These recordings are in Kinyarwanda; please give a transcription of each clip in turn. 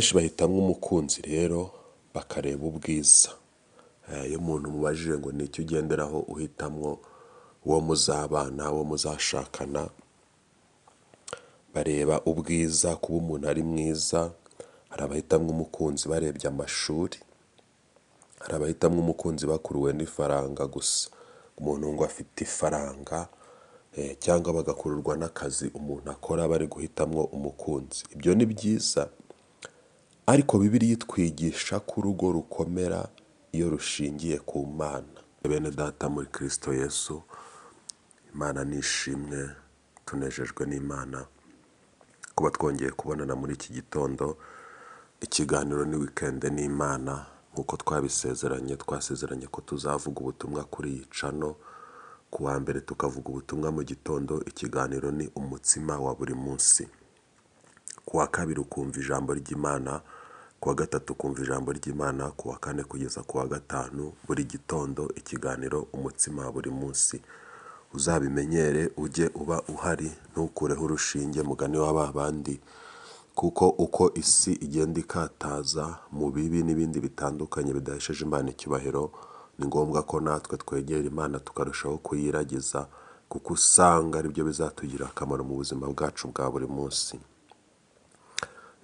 benshi bahitamo umukunzi rero bakareba ubwiza. Iyo umuntu mubajije ngo ni icyo ugenderaho uhitamo uwo muzabana, uwo muzashakana, bareba ubwiza, kuba umuntu ari mwiza. Hari abahitamo umukunzi barebye amashuri, hari abahitamo umukunzi bakuruwe n'ifaranga gusa, umuntu ngo afite ifaranga, cyangwa bagakururwa n'akazi umuntu akora bari guhitamo umukunzi. Ibyo ni byiza, ariko Bibiliya itwigisha ko urugo rukomera iyo rushingiye ku Mana. Bene data muri Kristo Yesu, Imana nishimwe, tunejejwe n'Imana kuba twongeye kubonana muri iki gitondo. Ikiganiro ni weekend n'Imana, nk'uko twasezeranye ko tuzavuga ubutumwa kuri iyi channel. Ku wa mbere tukavuga ubutumwa mu gitondo, ikiganiro ni umutsima wa buri munsi. Ku wa kabiri ukumva ijambo ry'Imana, ku wa gatatu ukumva ijambo ry'Imana, ku wa kane kugeza ku wa gatanu buri gitondo ikiganiro umutsima wa buri munsi. Uzabimenyere, ujye uba uhari, ntukureho urushinge, mugani wa ba bandi, kuko uko isi igenda ikataza mu bibi n'ibindi bitandukanye bidahesheje Imana icyubahiro, ni ngombwa ko natwe twegera Imana tukarushaho kuyiragiza, kuko usanga aribyo bizatugirira akamaro mu buzima bwacu bwa buri munsi.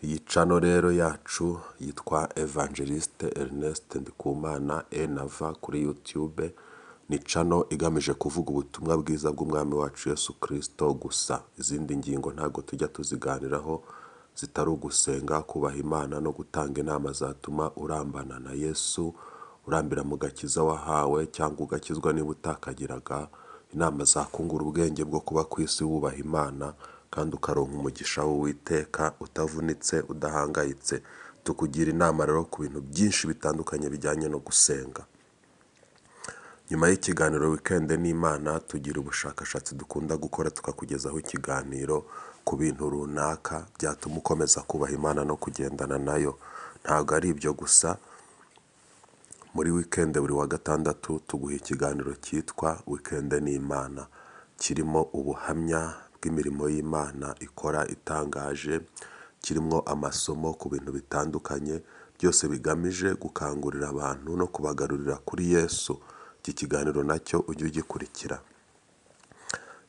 Iyi channel rero yacu yitwa Evangeliste Ernest Ndikumana Enava kuri YouTube. Ni channel igamije kuvuga ubutumwa bwiza bw'Umwami wacu Yesu Kristo gusa. Izindi ngingo ntago tujya tuziganiraho zitari ugusenga, kubaha Imana no gutanga inama zatuma urambana na Yesu, urambira mu gakiza wahawe, cyangwa ugakizwa niba utakagiraga. Inama zakungura ubwenge bwo kuba ku isi wubaha Imana kandi ukaronka umugisha w'Uwiteka utavunitse, udahangayitse. Tukugira inama rero ku bintu byinshi bitandukanye bijyanye no gusenga. Nyuma y'ikiganiro weekend n'Imana, tugira ubushakashatsi dukunda gukora tukakugezaho ikiganiro ku bintu runaka byatuma ukomeza kubaha Imana no kugendana nayo. Ntabwo ari ibyo gusa, muri weekend buri wa gatandatu tuguha ikiganiro cyitwa weekend n'Imana, kirimo ubuhamya bw'imirimo y'Imana ikora itangaje, kirimo amasomo ku bintu bitandukanye, byose bigamije gukangurira abantu no kubagarurira kuri Yesu. Iki kiganiro nacyo ujye ugikurikira.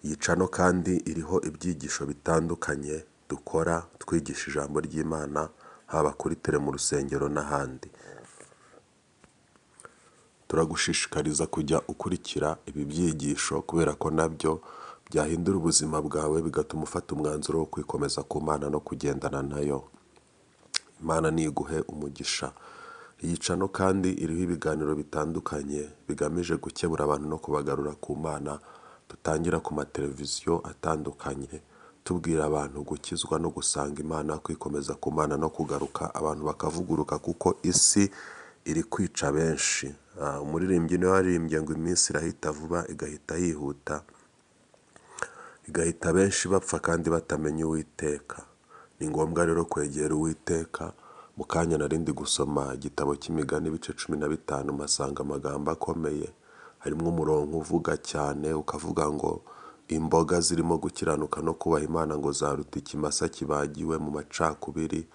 Iyi channel kandi iriho ibyigisho bitandukanye dukora twigisha ijambo ry'Imana, haba kuri tele, mu rusengero n'ahandi. Turagushishikariza kujya ukurikira ibi byigisho, kubera ko nabyo byahindura ubuzima bwawe, bigatuma ufata umwanzuro wo kwikomeza ku Mana no kugendana nayo. Imana niguhe umugisha. Iyi channel kandi iriho ibiganiro bitandukanye bigamije gukebura abantu no kubagarura ku Mana. Dutangira ku mateleviziyo atandukanye tubwira abantu gukizwa no gusanga Imana, kwikomeza ku Mana no kugaruka, abantu bakavuguruka, kuko isi iri kwica benshi. Umuririmbyi niwe waririmbye ngo iminsi irahita vuba igahita yihuta, igahita benshi bapfa kandi batamenya Uwiteka. Ni ngombwa rero kwegera Uwiteka. Mu kanya narindi gusoma igitabo cy'Imigani ibice 15, masanga amagambo akomeye. Harimo umurongo uvuga cyane, ukavuga ngo imboga zirimo gukiranuka no kubaha Imana ngo zaruta ikimasa kibagiwe mu macakubiri.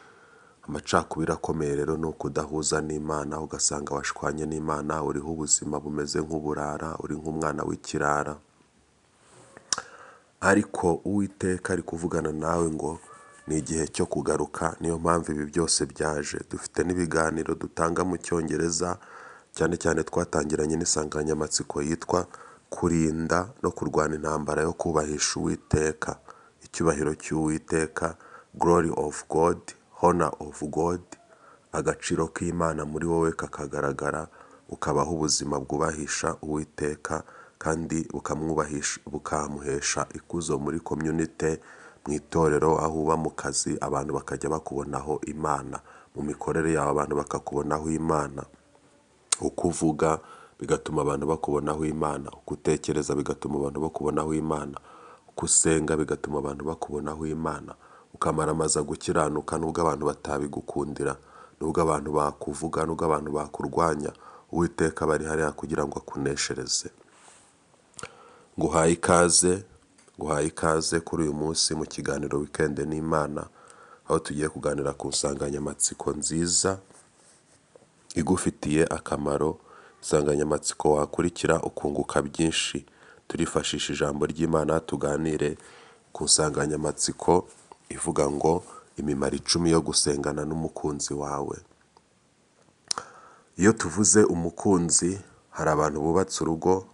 Amacakubiri akomeye rero ni ukudahuza n'Imana, ugasanga washwanye n'Imana, uriho ubuzima bumeze nk'uburara, uri nk'umwana w'ikirara. Ariko Uwiteka ari kuvugana nawe ngo ni igihe cyo kugaruka. Niyo mpamvu ibi byose byaje. Dufite n'ibiganiro dutanga mu Cyongereza, cyane cyane twatangiranye n'insanganyamatsiko yitwa kurinda no kurwana intambara yo kubahisha Uwiteka. Icyubahiro cy'Uwiteka, glory of God, honor of God, agaciro k'Imana muri wowe kakagaragara, ukabaho ubuzima bwubahisha Uwiteka kandi bukamuhesha ikuzo muri community, mu itorero, aho uba, mu kazi, abantu bakajya bakubonaho Imana. Mu mikorere yawe abantu bakakubonaho Imana. Uko uvuga bigatuma abantu bakubonaho Imana. Uko utekereza bigatuma abantu bakubonaho Imana. Uko usenga bigatuma abantu bakubonaho Imana. Ukamaramaza gukiranuka nubwo abantu batabigukundira, nubwo abantu bakuvuga, nubwo abantu bakurwanya, Uwiteka bari hariya kugira ngo akuneshereze. Nguhaye ikaze kuri uyu munsi mu kiganiro weekend n'Imana. aho tugiye kuganira ku nsanganyamatsiko nziza igufitiye akamaro, insanganyamatsiko wakurikira ukunguka byinshi. Turifashisha ijambo ry'Imana tuganire ku nsanganyamatsiko ivuga ngo imimaro 10 yo gusengana n'umukunzi wawe. Iyo tuvuze umukunzi, hari abantu bubatse urugo,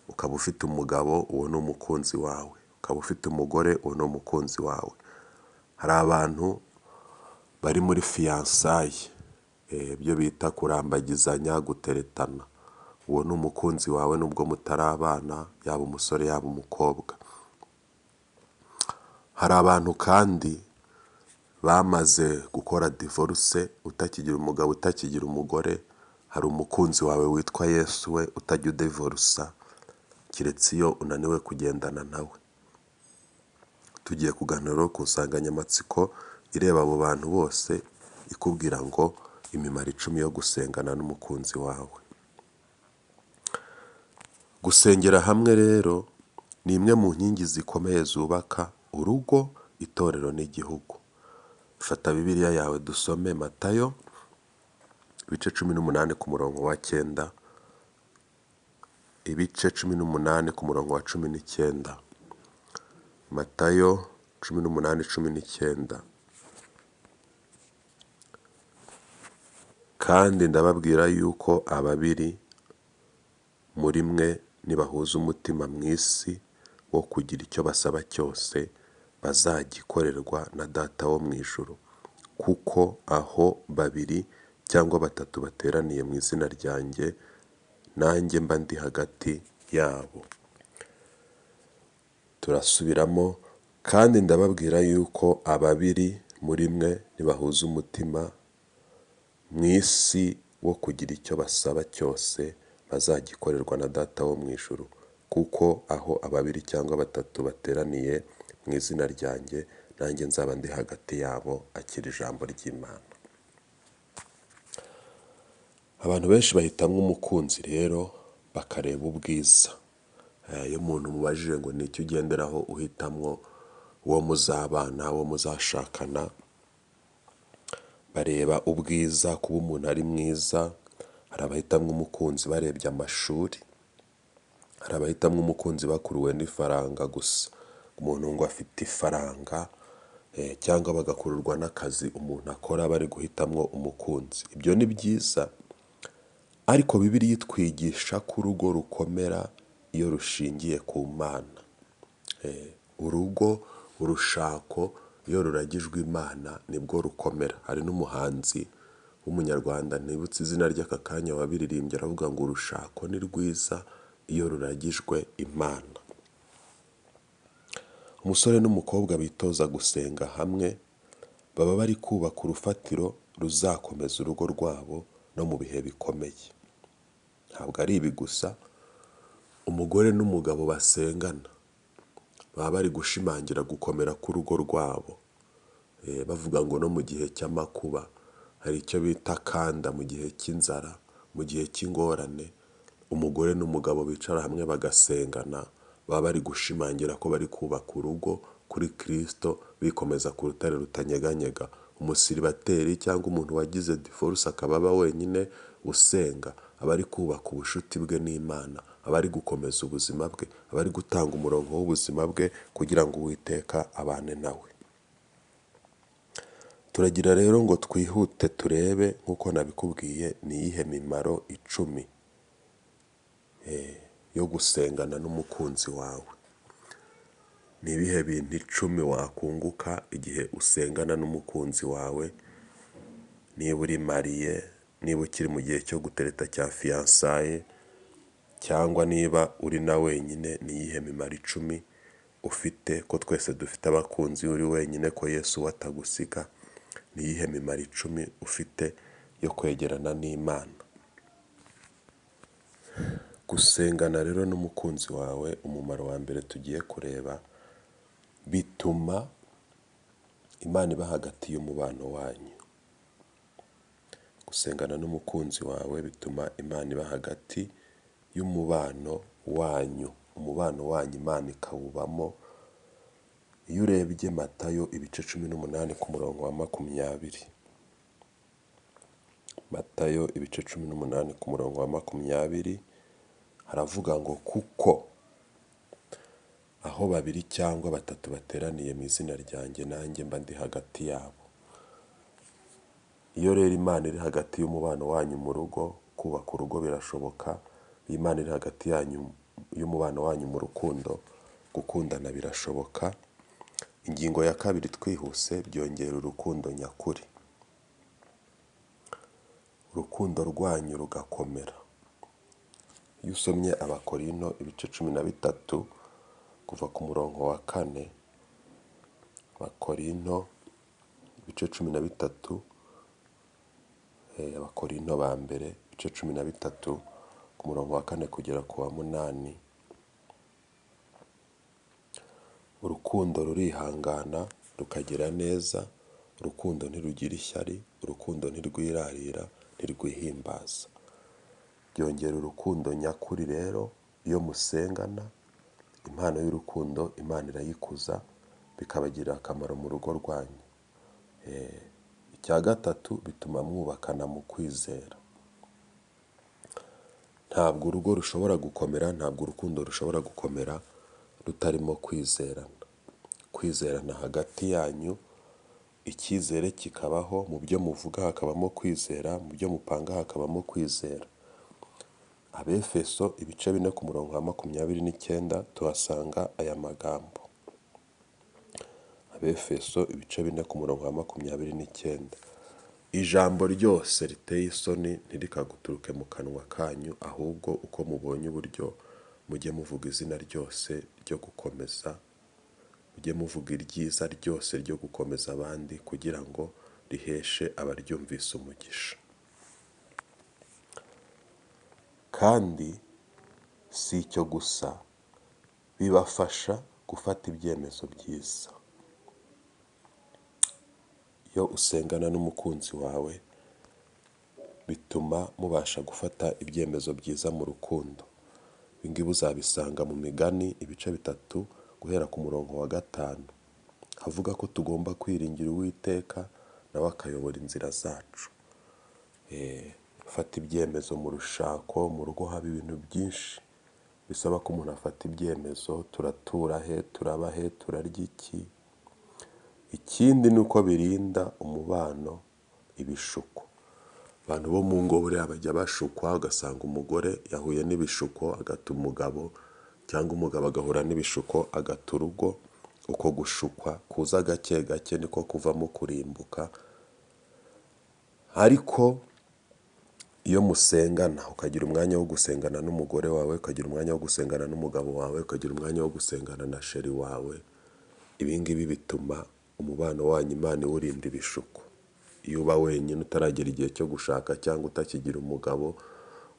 ukaba ufite umugabo, uwo ni umukunzi wawe. Ukaba ufite umugore, uwo ni umukunzi wawe. Hari abantu bari muri fiyansaye, ibyo bita kurambagizanya, guteretana. Uwo ni umukunzi wawe nubwo mutarabana, yaba umusore yaba umukobwa. Hari abantu kandi bamaze gukora divorce, utakigira umugabo, utakigira umugore. Hari umukunzi wawe witwa Yesu, we utajya udivorusa keretse iyo unaniwe kugendana nawe. Tugiye kuganira ku nsanganyamatsiko ireba abo bantu bose, ikubwira ngo imimaro 10 yo gusengana n'umukunzi wawe. Gusengera hamwe rero ni imwe mu nkingi zikomeye zubaka urugo, itorero n'igihugu. Fata Bibiliya yawe dusome Matayo ibice 18 ku murongo wa 9, ibice 18 ku murongo wa 19. Matayo 18:19. Kandi ndababwira yuko ababiri muri mwe nibahuza umutima mu isi wo kugira icyo basaba cyose, bazagikorerwa na Data wo mu ijuru. Kuko aho 2 cyangwa 3 bateraniye mu izina ryanjye, nanjye mba ndi hagati yabo. Turasubiramo, kandi ndababwira yuko ababiri muri mwe nibahuza umutima mu isi wo kugira icyo basaba cyose, bazagikorerwa na Data wo mu ijuru. Kuko aho 2 cyangwa 3 bateraniye mu izina ryanjye, nanjye nzaba ndi hagati yabo. Akira ijambo ry'Imana. Abantu benshi bahitamo umukunzi rero bakareba ubwiza. Iyo umuntu mubajije ngo ni icyo ugenderaho uhitamo uwo muzabana, uwo muzashakana, bareba ubwiza, kuba umuntu ari mwiza. Hari abahitamo umukunzi barebye amashuri, hari abahitamo umukunzi bakuruwe n'ifaranga gusa. Umuntu ngo afite ifaranga, cyangwa bagakururwa n'akazi umuntu akora, bari guhitamo umukunzi. Ibyo ni byiza, ariko Bibiliya itwigisha ko urugo rukomera iyo rushingiye ku Mana. Urugo, urushako iyo ruragijwe Imana nibwo rukomera. Hari n'umuhanzi w'umunyarwanda ntibutse izina ry'aka kanya wabiririmbye, aravuga ngo urushako ni rwiza iyo ruragijwe Imana. Umusore n'umukobwa bitoza gusenga hamwe, baba bari kubaka urufatiro ruzakomeza urugo rwabo no mu bihe bikomeye. Ntabwo ari ibi gusa, umugore n'umugabo basengana baba bari gushimangira gukomera k'urugo rwabo. Bavuga ngo no mu gihe cy'amakuba hari icyo bita kanda, mu gihe cy'inzara, mu gihe cy'ingorane, umugore n'umugabo bicara hamwe bagasengana, baba bari gushimangira ko bari kubaka urugo kuri Kristo, bikomeza ku rutare rutanyeganyega. Umusiribateri cyangwa umuntu wagize divorce akaba aba wenyine usenga, aba ari kubaka ubushuti bwe n'Imana, aba ari gukomeza ubuzima bwe, aba ari gutanga umurongo w'ubuzima bwe kugira ngo Uwiteka abane nawe. Turagira rero ngo twihute turebe, nk'uko nabikubwiye, ni iyihe mimaro 10 yo gusengana n'umukunzi wawe. Ni ibihe bintu 10 wakunguka igihe usengana n'umukunzi wawe? Niba uri mariye, niba ukiri mu gihe cyo gutereta cya fiyansaye, cyangwa niba uri na wenyine, ni iyihe mimaro 10 ufite? Ko twese dufite abakunzi, uri wenyine ko Yesu we atagusiga. Ni iyihe mimaro 10 ufite yo kwegerana n'Imana? Gusengana rero n'umukunzi wawe, umumaro wa mbere tugiye kureba, bituma Imana iba hagati y'umubano wanyu. Gusengana n'umukunzi wawe bituma Imana iba hagati y'umubano wanyu. Umubano wanyu Imana ikawubamo, Iyo urebye Matayo ibice 18 ku murongo wa 20, Matayo ibice 18 ku murongo wa 20 haravuga ngo kuko aho babiri cyangwa batatu bateraniye mu izina ryanjye nanjye mba ndi hagati yabo. Iyo rero Imana iri hagati y'umubano wanyu mu rugo, kubaka urugo birashoboka. Iyo Imana iri hagati yanyu y'umubano wanyu mu rukundo, gukundana birashoboka. Ingingo ya kabiri twihuse, byongera urukundo nyakuri. Urukundo rwanyu rugakomera. Iyo usomye Abakorinto ibice 13 kuva ku murongo wa 4, Abakorinto ibice 13, Abakorinto ba mbere ibice 13 ku murongo wa 4 kugera ku wa 8. Urukundo rurihangana rukagira neza, urukundo ntirugira ishyari, urukundo ntirwirarira, ntirwihimbaza. Byongera urukundo nyakuri rero. Iyo musengana, impano y'urukundo Imana irayikuza, bikabagirira akamaro mu rugo rwanyu. Icya gatatu, bituma mwubakana mu kwizera. Ntabwo urugo rushobora gukomera, ntabwo urukundo rushobora gukomera rutarimo kwizerana. Kwizerana hagati yanyu, icyizere kikabaho, mu byo muvuga hakabamo kwizera, mu byo mupanga hakabamo kwizera. Abefeso ibice 4 ku murongo wa 29 tuhasanga aya magambo. Abefeso ibice 4 ku murongo wa 29. Ijambo ryose riteye isoni ntirikaguturuke mu kanwa kanyu, ahubwo uko mubonye uburyo mujye muvuga izina ryose ryo gukomeza, mujye muvuga iryiza ryose ryo gukomeza abandi, kugira ngo riheshe abaryumvise umugisha. Kandi si icyo gusa, bibafasha gufata ibyemezo byiza. Iyo usengana n'umukunzi wawe, bituma mubasha gufata ibyemezo byiza mu rukundo. Ibingibi uzabisanga mu Migani ibice 3 guhera ku murongo wa 5, havuga ko tugomba kwiringira Uwiteka nawe akayobora inzira zacu. Fata ibyemezo mu rushako, mu rugo haba ibintu byinshi bisaba ko umuntu afata ibyemezo. Turatura he, turaba he, turarya iki. Ikindi ni uko birinda umubano ibishuko. Abantu bo mu ngo buriya bajya bashukwa, ugasanga umugore yahuye n'ibishuko agata umugabo, cyangwa umugabo agahura n'ibishuko agata urugo. Uko gushukwa kuza gake gake niko kuvamo kurimbuka. Ariko iyo musengana, ukagira umwanya wo gusengana n'umugore wawe, ukagira umwanya wo gusengana n'umugabo wawe, ukagira umwanya wo gusengana na sheri wawe, ibingibi bituma umubano wanyu Imana iwurinda ibishuko. Iyo uba wenyine utaragera igihe cyo gushaka cyangwa utakigira umugabo,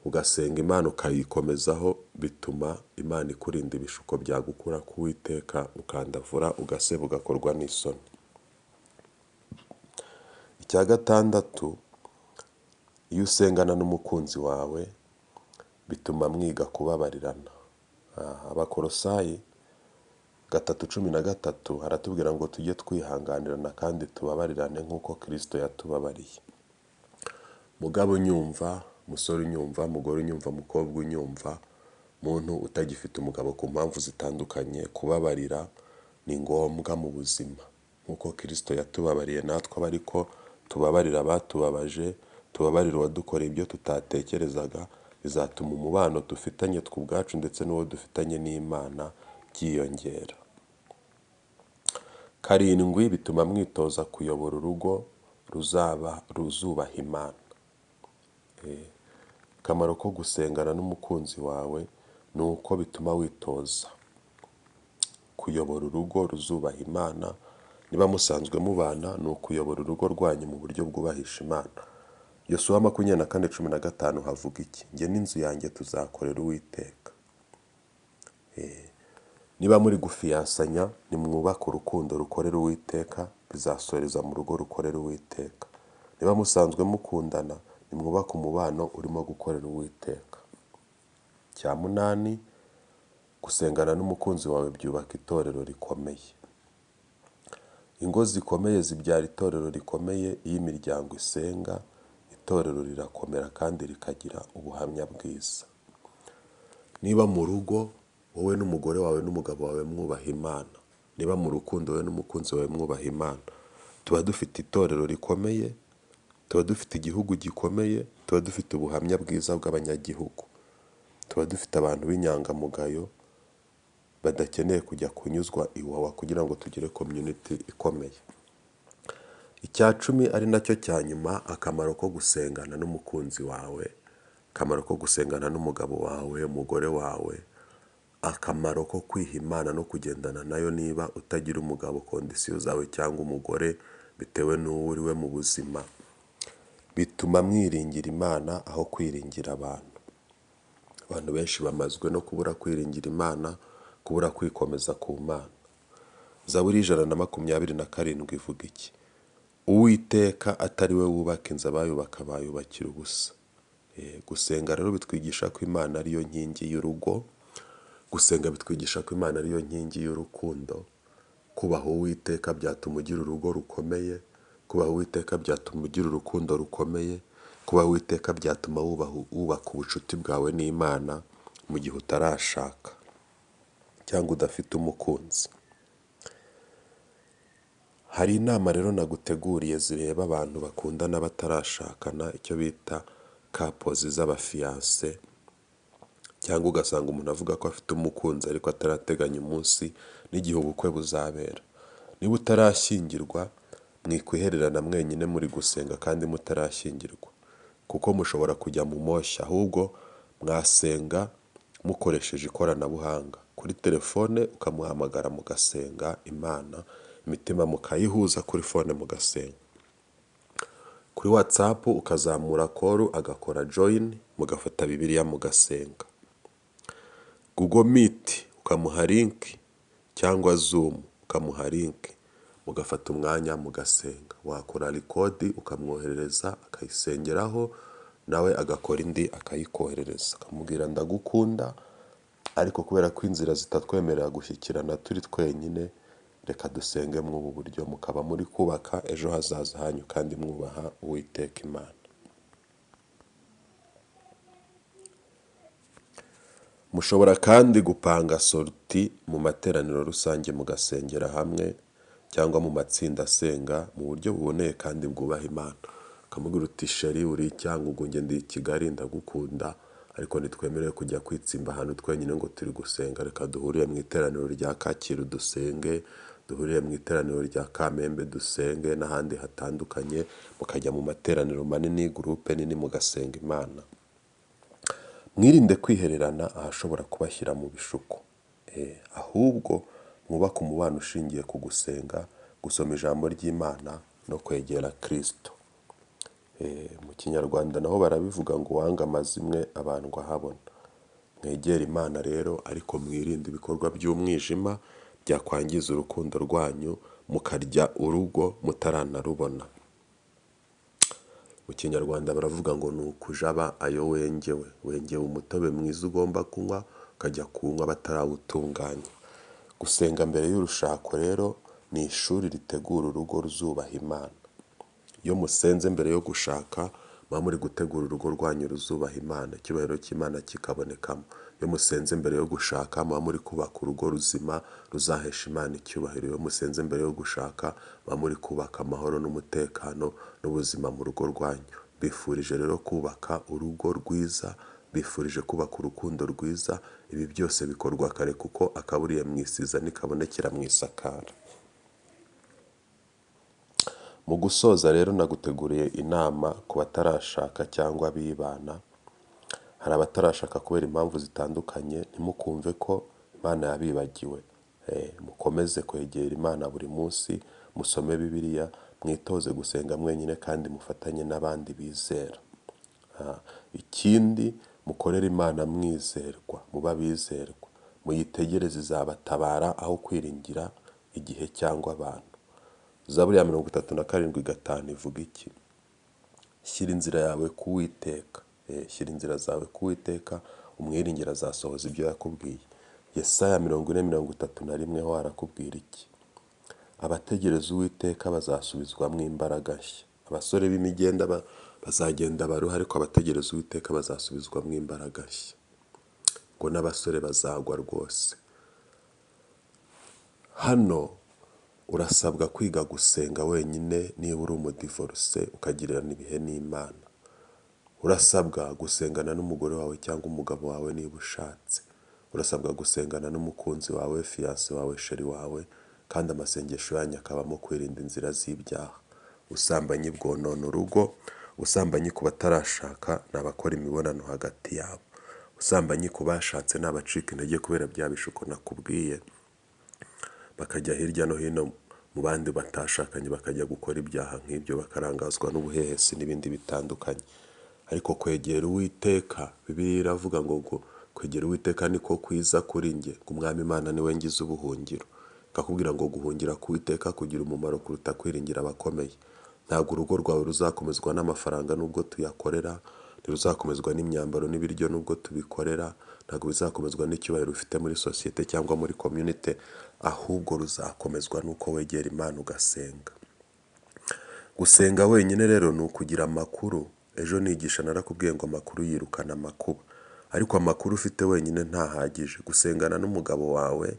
ugasenga Imana ukayikomezaho, bituma Imana ikurinda ibishuko byagukura ku Uwiteka, ukandavura, ugaseba, ugakorwa n'isoni. Icya gatandatu, iyo usengana n'umukunzi wawe, bituma mwiga kubabarirana. Abakolosayi 3:13 haratubwira ngo tujye twihanganirana kandi tubabarirane nk'uko Kristo yatubabariye. Mugabo unyumva, musore unyumva, mugore unyumva, mukobwa unyumva, muntu utagifite umugabo ku mpamvu zitandukanye, kubabarira ni ngombwa mu buzima. Nk'uko Kristo yatubabariye, natwe aba ariko tubabarira abatubabaje, tubabarira uwadukoreye ibyo tutatekerezaga, bizatuma umubano dufitanye twe ubwacu ndetse n'uwo dufitanye n'Imana byiyongera. 7, bituma mwitoza kuyobora urugo ruzubaha Imana. Akamaro ko gusengana n'umukunzi wawe ni uko bituma witoza kuyobora urugo ruzubaha Imana. Niba musanzwe mubana, ni ukuyobora urugo rwanyu mu buryo bwubahisha Imana. Yosuwa 24:15 havuga iki? Njye n'inzu yanjye tuzakorera Uwiteka. Niba muri gufiyansanya, nimwubake urukundo rukorera Uwiteka, bizasoreza mu rugo rukorera Uwiteka. Niba musanzwe mukundana, nimwubake umubano urimo gukorera Uwiteka. 8, gusengana n'umukunzi wawe byubaka itorero rikomeye. Ingo zikomeye zibyara itorero rikomeye. Iyo imiryango isenga, itorero rirakomera kandi rikagira ubuhamya bwiza. Niba mu rugo wowe n'umugore wawe n'umugabo wawe mwubaha Imana, niba mu rukundo wowe n'umukunzi wawe mwubaha Imana, tuba dufite itorero rikomeye, tuba dufite igihugu gikomeye, tuba dufite ubuhamya bwiza bw'abanyagihugu, tuba dufite abantu b'inyangamugayo badakeneye kujya kunyuzwa iwawa kugira ngo tugire community ikomeye. Icya cumi ari nacyo cya nyuma, akamaro ko gusengana n'umukunzi wawe, akamaro ko gusengana n'umugabo wawe, umugore wawe, akamaro ko kwiha Imana no kugendana nayo. Niba utagira umugabo, kondisiyo zawe cyangwa umugore bitewe n'uwo uri we mu buzima, bituma mwiringira Imana aho kwiringira abantu. Abantu benshi bamazwe no kubura kwiringira Imana, kubura kwikomeza ku Mana. Zaburi 127 ivuga iki? Uwiteka atari we wubaka inzu, abayubaka bayubakira ubusa. Gusenga rero bitwigisha ko Imana ariyo nkingi y'urugo. Gusenga bitwigisha ko Imana ariyo nkingi y'urukundo. Kubaha Uwiteka byatuma ugira urugo rukomeye. Kubaha Uwiteka byatuma ugira urukundo rukomeye. Kubaha Uwiteka byatuma wubaka ubucuti bwawe n'Imana mu gihe utarashaka cyangwa udafite umukunzi. Hari inama rero naguteguriye zireba abantu bakundana batarashakana, icyo bita kapozi z'abafiyanse, cyangwa ugasanga umuntu avuga ko afite umukunzi ariko atarateganya umunsi n'igihe ubukwe buzabera. Niba utarashyingirwa, mwikwihererana mwenyine muri gusenga kandi mutarashyingirwa, kuko mushobora kujya mu moshya. Ahubwo mwasenga mukoresheje ikoranabuhanga, kuri telefone ukamuhamagara mugasenga Imana, imitima mukayihuza kuri fone mugasenga. Kuri WhatsApp ukazamura call agakora join, mugafata Bibiliya mugasenga. Google Meet ukamuha link, cyangwa Zoom ukamuha link, mugafata umwanya mugasenga. Wakora record ukamwoherereza akayisengeraho, nawe agakora indi akayikoherereza, akamubwira ndagukunda, ariko kubera ko inzira zitatwemerera gushyikirana turi twenyine, reka dusenge muri ubu buryo. Mukaba muri kubaka ejo hazaza hanyu kandi mwubaha Uwiteka Imana. Mushobora kandi gupanga sorti mu materaniro rusange mugasengera hamwe, cyangwa mu matsinda asenga mu buryo buboneye kandi bwubaha Imana. Ukamubwira uti sheri uri Cyangugu, njye ndi i Kigali, ndagukunda, ariko ntitwemerewe kujya kwitsimba ahantu twenyine ngo turi gusenga. Reka duhurire mu iteraniro rya Kacyiru dusenge, duhurire mu iteraniro rya Kamembe dusenge, n'ahandi hatandukanye. Mukajya mu materaniro manini, gurupe nini, mugasenga Imana. Mwirinde kwihererana ahashobora kubashyira mu bishuko, ahubwo mwubake umubano ushingiye ku gusenga, gusoma ijambo ry'Imana no kwegera Kristo. Mu Kinyarwanda naho barabivuga ngo uwanga amazimwe abandwa habona. Mwegere Imana rero, ariko mwirinde ibikorwa by'umwijima byakwangiza urukundo rwanyu, mukarya urugo mutaranarubona. Mu Kinyarwanda baravuga ngo ni ukujaba ayo wengewe. Wengewe umutobe mwiza ugomba kunywa, ukajya kunywa batarawutunganya. Gusenga mbere y'urushako rero ni ishuri ritegura urugo ruzubaha Imana. Iyo musenze mbere yo gushaka, muba muri gutegura urugo rwanyu ruzubaha Imana, icyubahiro cy'Imana kikabonekamo. Iyo musenze mbere yo gushaka, muba muri kubaka urugo ruzima ruzahesha Imana icyubahiro. Iyo musenze mbere yo gushaka, muba muri kubaka amahoro n'umutekano n'ubuzima mu rugo rwanyu. Bifurije rero kubaka urugo rwiza, bifurije kubaka urukundo rwiza. Ibi byose bikorwa kare, kuko akaburiye mu isiza ntikabonekera mu isakara. Mu gusoza rero naguteguriye inama ku batarashaka cyangwa bibana. Hari abatarashaka kubera impamvu zitandukanye, ntimukumve ko Imana yabibagiwe. Mukomeze kwegera Imana buri munsi, musome Bibiliya, mwitoze gusenga mwenyine kandi mufatanye n'abandi bizera. Ikindi, mukorere Imana mwizerwa, muba bizerwa. Muyitegereze, izabatabara aho kwiringira igihe cyangwa abantu. Zaburi ya 37:5 ivuga iki? Shyira inzira yawe ku Uwiteka. Shyira inzira zawe ku Uwiteka, umwiringire azasohoza ibyo yakubwiye. Yesaya 40:31 ho arakubwira iki? abategereza Uwiteka bazasubizwamo imbaraga nshya. Abasore b'imigenda bazagenda baruha, ariko abategereza Uwiteka bazasubizwamo imbaraga nshya. Ngo n'abasore bazagwa rwose. Hano urasabwa kwiga gusenga wenyine niba uri umudivorce ukagirana ibihe n'Imana. Urasabwa gusengana n'umugore wawe cyangwa umugabo wawe niba ushatse. Urasabwa gusengana n'umukunzi wawe, fiance wawe, sheri wawe, kandi amasengesho yanyu akabamo kwirinda inzira z'ibyaha. Ubusambanyi bwonona urugo. Ubusambanyi ku batarashaka ni abakora imibonano hagati yabo. Ubusambanyi ku bashatse ni abacika intege kubera bya bishuko nakubwiye, bakajya hirya no hino mu bandi batashakanye bakajya gukora ibyaha nk'ibyo, bakarangazwa n'ubuhehesi n'ibindi bitandukanye. Ariko kwegera Uwiteka, Bibiliya iravuga ngo kwegera Uwiteka niko kwiza kuri njye, ngo Umwami Imana niwe ngize ubuhungiro. Kakubwira ngo guhungira ku Uwiteka kugira umumaro kuruta kwiringira abakomeye. Ntabwo urugo rwawe ruzakomezwa n'amafaranga nubwo tuyakorera, ntiruzakomezwa n'imyambaro n'ibiryo nubwo tubikorera, ntabwo bizakomezwa n'icyubahiro ufite muri sosiyete cyangwa muri community, ahubwo ruzakomezwa n'uko wegera Imana ugasenga. Gusenga wenyine rero ni ukugira amakuru. Ejo nigisha narakubwiye ngo amakuru yirukana amakuba, ariko amakuru ufite wenyine ntahagije. Gusengana n'umugabo wawe,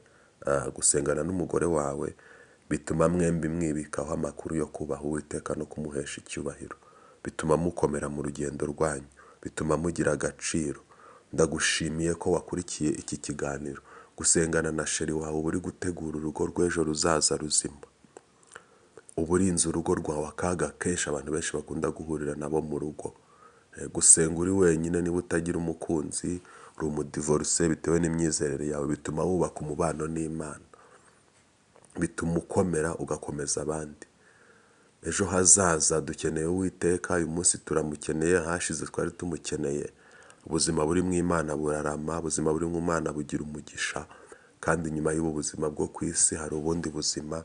gusengana n'umugore wawe bituma mwembi mwibikaho amakuru yo kubaha Uwiteka no kumuhesha icyubahiro. Bituma mukomera mu rugendo rwanyu, bituma mugira agaciro. Ndagushimiye ko wakurikiye iki kiganiro. Gusengana na sheri wawe uba uri gutegura urugo rw'ejo ruzaza ruzima. Uba urinze urugo rwawe akaga kenshi abantu benshi bakunda guhurira nabo mu rugo. Gusenga uri wenyine niba utagira umukunzi, uri umudivorce bitewe n'imyizerere yawe, bituma wubaka umubano n'Imana. Bituma ukomera ugakomeza abandi. Ejo hazaza dukeneye Uwiteka, uyu munsi turamukeneye, hashize twari tumukeneye. Ubuzima buri mu Imana burarama, ubuzima buri mu Imana bugira umugisha, kandi nyuma y'ubu buzima bwo ku isi hari ubundi buzima.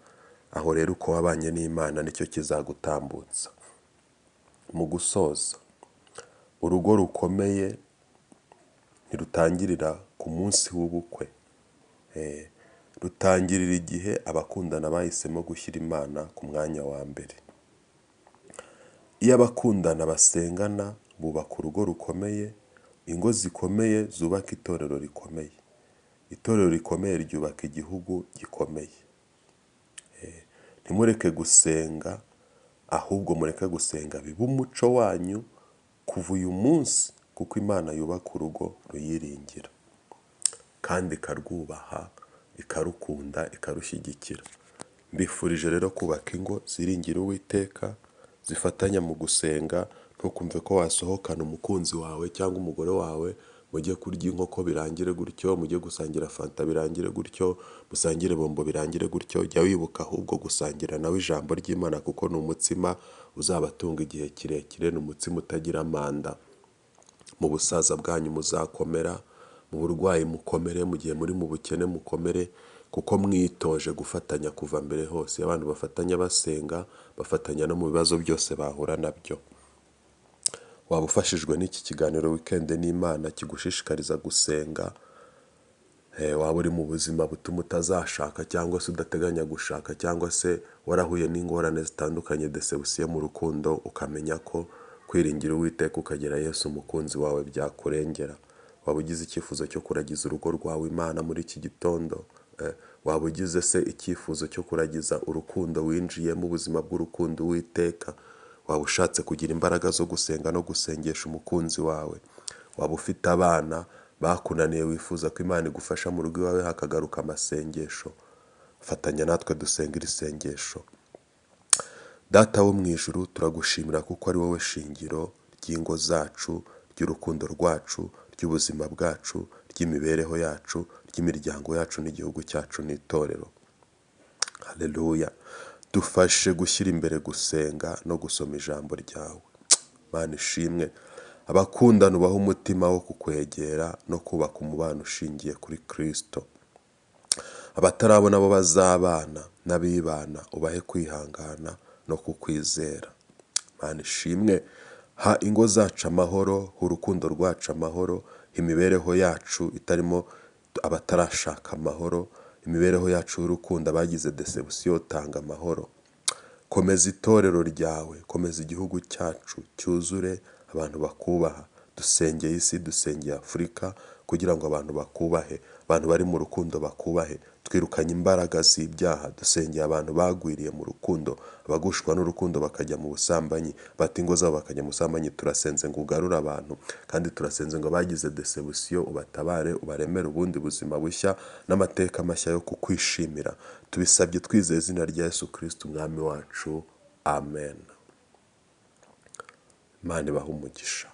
Aho rero uko wabanye n'Imana nicyo kizagutambutsa. Mu gusoza, urugo rukomeye ntirutangirira ku munsi w'ubukwe. Rutangirira igihe abakundana bahisemo gushyira Imana ku mwanya wa mbere. Iyo abakundana basengana bubaka urugo rukomeye. Ingo zikomeye zubaka itorero rikomeye. Itorero rikomeye ryubaka igihugu gikomeye. Ntimureke gusenga, ahubwo mureke gusenga bibe umuco wanyu kuva uyu munsi, kuko Imana yubaka urugo ruyiringira kandi ikarwubaha, ikarukunda, ikarushyigikira. Mbifurije rero kubaka ingo ziringira Uwiteka, zifatanya mu gusenga. Ntukumve ko wasohokana umukunzi wawe cyangwa umugore wawe, mujye kurya inkoko birangire gutyo, mujye gusangira fanta birangire gutyo, musangire bombo birangire gutyo. Jya wibuka ahubwo gusangira nawe ijambo ry'Imana, kuko ni umutsima uzabatunga igihe kirekire. Ni umutsima utagira amanda. Mu busaza bwanyu muzakomera, mu burwayi mukomere, mu gihe muri mu bukene mukomere, kuko mwitoje gufatanya kuva mbere hose. Abantu bafatanya basenga, bafatanya no mu bibazo byose bahura nabyo. Waba ufashijwe n'iki kiganiro weekend n'Imana kigushishikariza gusenga. Waba uri mu buzima butuma utazashaka cyangwa se udateganya gushaka, cyangwa se warahuye n'ingorane zitandukanye, deception mu rukundo, ukamenya ko kwiringira Uwiteka ukagera Yesu umukunzi wawe byakurengera. Waba ugize icyifuzo cyo kuragiza urugo rwawe Imana muri iki gitondo. Waba ugize se icyifuzo cyo kuragiza urukundo winjiyemo, ubuzima bw'urukundo Uwiteka. Waba ushatse kugira imbaraga zo gusenga no gusengesha umukunzi wawe. Waba ufite abana bakunaniye wifuza ko Imana igufasha mu rugo iwawe hakagaruka amasengesho. Fatanya natwe dusenga iri sengesho. Data wo mu ijuru, turagushimira kuko ari wowe shingiro ry'ingo zacu, ry'urukundo rwacu, ry'ubuzima bwacu, ry'imibereho yacu, ry'imiryango yacu n'igihugu cyacu n'itorero. Haleluya. Dufashe gushyira imbere gusenga no gusoma ijambo ryawe. Mana ishimwe. Abakundana ubaha umutima wo kukwegera no kubaka umubano ushingiye kuri Kristo. Abatarabona bo bazabana n'abibana ubahe kwihangana no kukwizera. Mana ishimwe. Ha ingo zacu amahoro, urukundo rwacu amahoro, imibereho yacu itarimo abatarashaka amahoro, imibereho yacu y'urukundo, abagize desebusiyo tanga amahoro. Komeza itorero ryawe, komeza igihugu cyacu cyuzure abantu bakubaha. Dusengeye isi, dusengeye Afurika kugira ngo abantu bakubahe, abantu bari mu rukundo bakubahe. Twirukanye imbaraga z'ibyaha, dusengeye abantu bagwiriye mu rukundo, abagushwa n'urukundo bakajya mu busambanyi, bata ingo zabo bakajya mu busambanyi. Turasenze ngo ugarure abantu, kandi turasenze ngo bagize desebusiyo ubatabare, ubaremere ubundi buzima bushya n'amateka mashya yo kukwishimira. Tubisabye twizeye izina rya Yesu Kristo umwami wacu, amen. Imana ibahe umugisha.